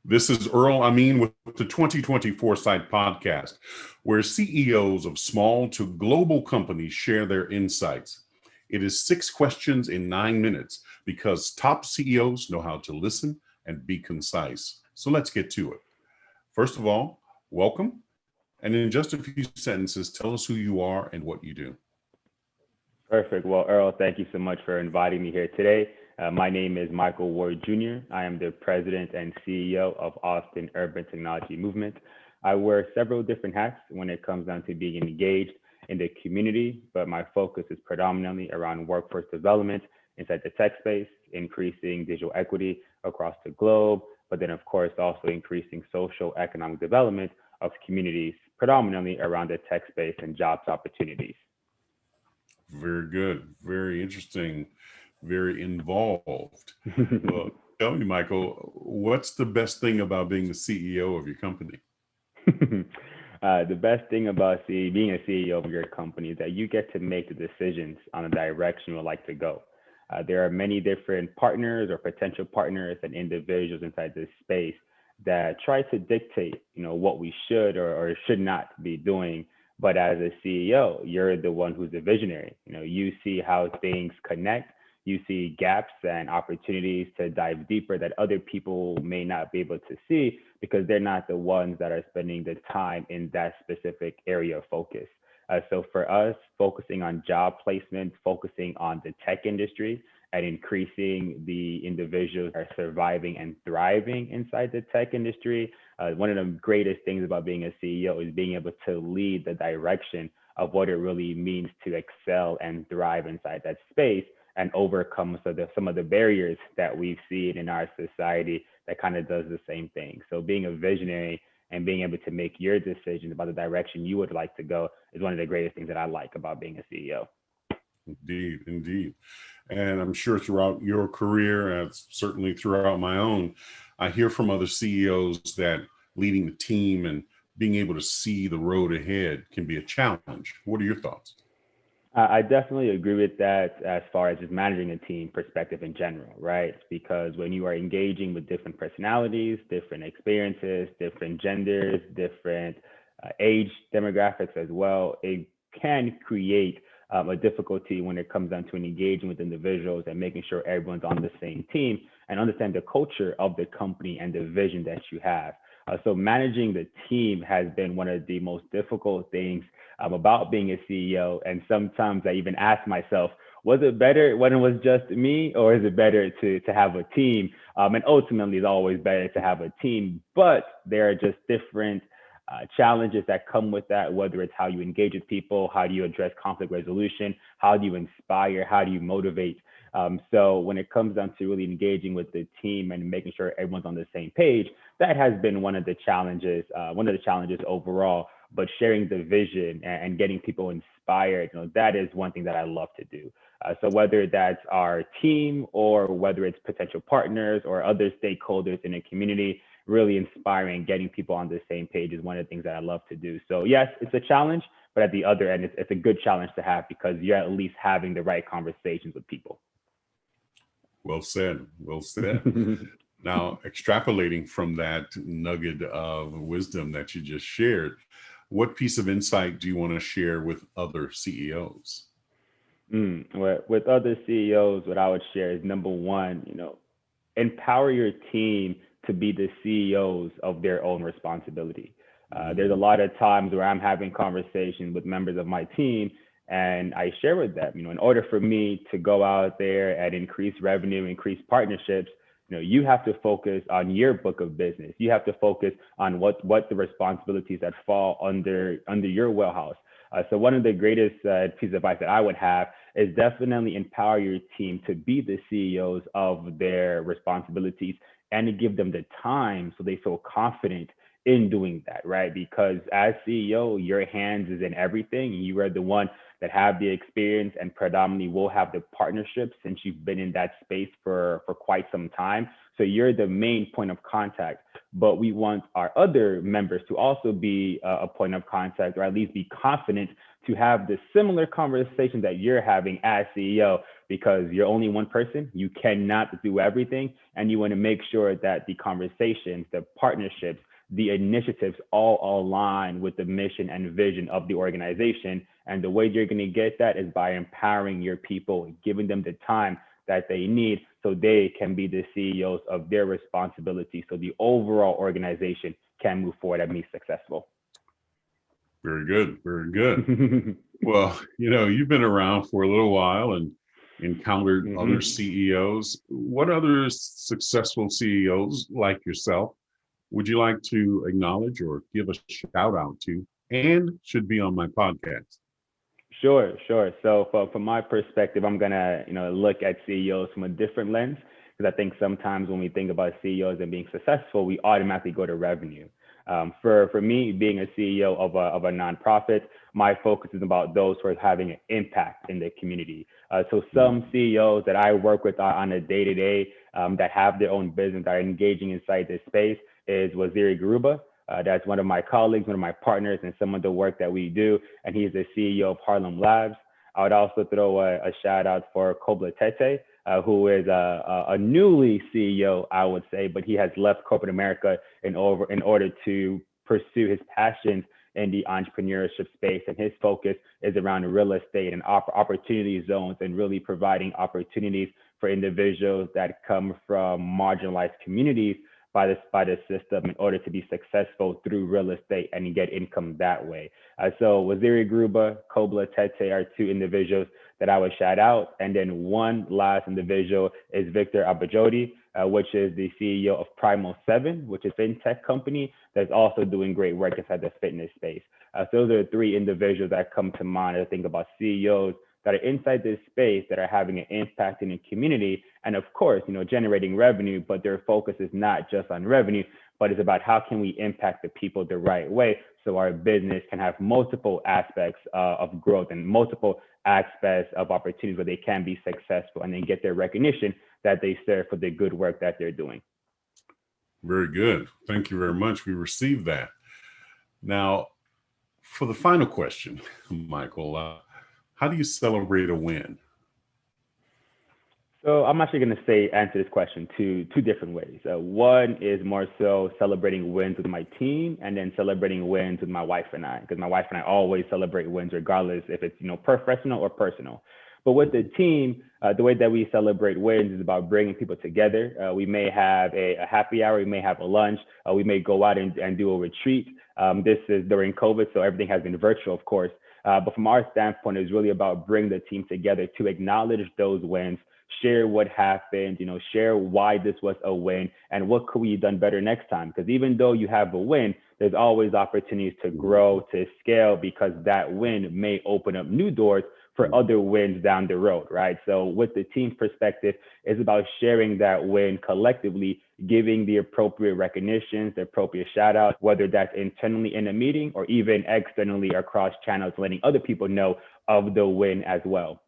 This is Earl Amin with the 2020 Foresight Podcast, where CEOs of small to global companies share their insights. It is 6 questions in 9 minutes because top CEOs know how to listen and be concise. So let's get to it. First of all, welcome. And in just a few sentences, tell us who you are and what you do. Perfect. Well, Earl, thank you so much for inviting me here today. My name is Michael Ward Jr. I am the president and CEO of Austin Urban Technology Movement. I wear several different hats when it comes down to being engaged in the community, but my focus is predominantly around workforce development inside the tech space, increasing digital equity across the globe, but then, of course, also increasing social economic development of communities, predominantly around the tech space and jobs opportunities. Very good. Very interesting. Very involved. Well, tell me, Michael, what's the best thing about being the CEO of your company? The best thing about being a CEO of your company is that you get to make the decisions on the direction you would like to go. There are many different partners or potential partners and individuals inside this space that try to dictate, what we should or should not be doing. But as a CEO, you're the one who's the visionary. You see how things connect. You see gaps and opportunities to dive deeper that other people may not be able to see because they're not the ones that are spending the time in that specific area of focus. So for us, focusing on job placement, focusing on the tech industry, and increasing the individuals that are surviving and thriving inside the tech industry. One of the greatest things about being a CEO is being able to lead the direction of what it really means to excel and thrive inside that space and overcome some of the barriers that we've seen in our society that kind of does the same thing. So being a visionary and being able to make your decisions about the direction you would like to go is one of the greatest things that I like about being a CEO. Indeed, indeed. And I'm sure throughout your career, and certainly throughout my own, I hear from other CEOs that leading the team and being able to see the road ahead can be a challenge. What are your thoughts? I definitely agree with that as far as just managing a team perspective in general, right? Because when you are engaging with different personalities, different experiences, different genders, different age demographics as well, it can create a difficulty when it comes down to engaging with individuals and making sure everyone's on the same team and understand the culture of the company and the vision that you have. So managing the team has been one of the most difficult things about being a CEO. And sometimes I even ask myself, was it better when it was just me, or is it better to have a team? And ultimately, it's always better to have a team, but there are just different challenges that come with that, whether it's how you engage with people, how do you address conflict resolution, how do you inspire, how do you motivate. So when it comes down to really engaging with the team and making sure everyone's on the same page, that has been one of the challenges overall. But sharing the vision and getting people inspired, that is one thing that I love to do. So whether that's our team or whether it's potential partners or other stakeholders in a community, really inspiring, getting people on the same page is one of the things that I love to do. So yes, it's a challenge, but at the other end, it's a good challenge to have because you're at least having the right conversations with people. Well said. Well said. Now, extrapolating from that nugget of wisdom that you just shared, what piece of insight do you want to share with other CEOs? With other CEOs, what I would share is number one, empower your team to be the CEOs of their own responsibility. There's a lot of times where I'm having conversations with members of my team and I share with them, in order for me to go out there and increase revenue, increase partnerships, you have to focus on your book of business. You have to focus on what the responsibilities that fall under your wheelhouse. So one of the greatest pieces of advice that I would have is definitely empower your team to be the CEOs of their responsibilities and to give them the time so they feel confident in doing that, right? Because as CEO, your hands is in everything. You are the one that have the experience and predominantly will have the partnerships since you've been in that space for quite some time. So you're the main point of contact but we want our other members to also be a point of contact, or at least be confident to have the similar conversation that you're having as CEO, because you're only one person. You cannot do everything. And you want to make sure that the conversations, the partnerships, the initiatives all align with the mission and vision of the organization. And the way you're going to get that is by empowering your people, giving them the time that they need so they can be the CEOs of their responsibility, so the overall organization can move forward and be successful. Very good. Very good. Well, you've been around for a little while and encountered other CEOs. What other successful CEOs like yourself would you like to acknowledge or give a shout out to and should be on my podcast? Sure. So from my perspective, I'm gonna, look at CEOs from a different lens, because I think sometimes when we think about CEOs and being successful, we automatically go to revenue. For me, being a CEO of a nonprofit, my focus is about those who are having an impact in the community. So some CEOs that I work with on a day-to-day that have their own business, that are engaging inside this space, is Waziri Garuba. That's one of my colleagues, one of my partners, and some of the work that we do. And he's the CEO of Harlem Labs. I would also throw a shout out for Kobla Tete, who is a newly CEO, I would say, but he has left corporate America in order to pursue his passions in the entrepreneurship space. And his focus is around real estate and opportunity zones, and really providing opportunities for individuals that come from marginalized communities by the system in order to be successful through real estate and get income that way. So Waziri Garuba, Kobla Tete are two individuals that I would shout out. And then one last individual is Victor Abajodi, which is the CEO of Primal 7, which is a fintech company that's also doing great work inside the fitness space. So those are the three individuals that come to mind as I think about CEOs that are inside this space that are having an impact in the community. And of course, generating revenue, but their focus is not just on revenue, but it's about how can we impact the people the right way so our business can have multiple aspects of growth and multiple aspects of opportunities where they can be successful and then get their recognition that they serve for the good work that they're doing. Very good. Thank you very much. We received that. Now, for the final question, Michael, how do you celebrate a win? So I'm actually going to answer this question two different ways. One is more so celebrating wins with my team, and then celebrating wins with my wife and I, because my wife and I always celebrate wins regardless if it's professional or personal. But with the team, the way that we celebrate wins is about bringing people together. We may have a happy hour, we may have a lunch, we may go out and do a retreat. This is during COVID, so everything has been virtual, of course. But from our standpoint, it's really about bringing the team together to acknowledge those wins, share what happened, share why this was a win and what could we have done better next time. Because even though you have a win, there's always opportunities to grow, to scale, because that win may open up new doors for other wins down the road, right? So with the team's perspective, it's about sharing that win collectively, giving the appropriate recognitions, the appropriate shout out, whether that's internally in a meeting or even externally across channels, letting other people know of the win as well.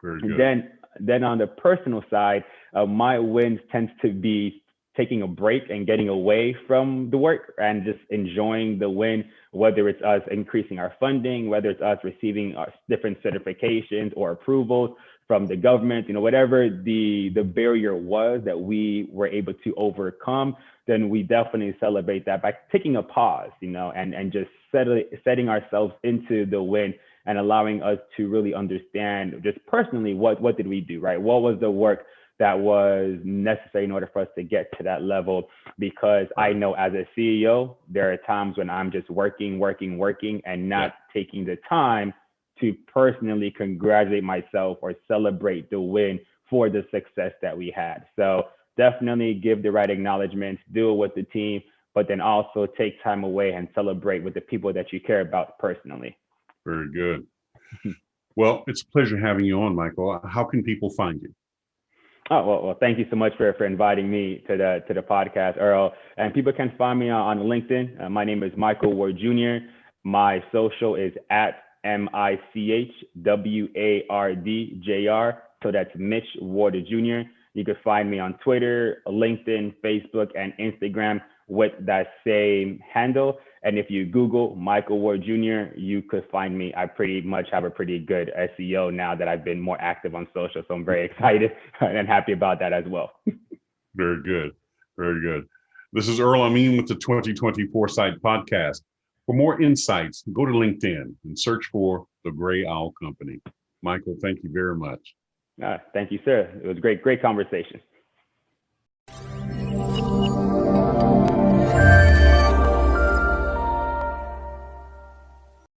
Very good. And then on the personal side, my wins tends to be taking a break and getting away from the work and just enjoying the win, whether it's us increasing our funding, whether it's us receiving different certifications or approvals from the government, whatever the barrier was that we were able to overcome, then we definitely celebrate that by taking a pause, and just setting ourselves into the win and allowing us to really understand just personally what did we do, right? What was the work that was necessary in order for us to get to that level? Because I know as a CEO, there are times when I'm just working and not taking the time to personally congratulate myself or celebrate the win for the success that we had. So definitely give the right acknowledgments, do it with the team, but then also take time away and celebrate with the people that you care about personally. Very good. Well, it's a pleasure having you on, Michael. How can people find you? Oh, well, thank you so much for inviting me to the podcast, Earl. And people can find me on LinkedIn. My name is Michael Ward Jr. My social is at MICHWARDJR. So that's Mitch Ward Jr. You can find me on Twitter, LinkedIn, Facebook, and Instagram with that same handle. And if you Google Michael Ward Jr., you could find me. I pretty much have a pretty good SEO now that I've been more active on social. So I'm very excited and happy about that as well. Very good. Very good. This is Earl Amin with the 2020 Foresight Podcast. For more insights, go to LinkedIn and search for the Gray Owl Company. Michael, thank you very much. Thank you, sir. It was great conversation.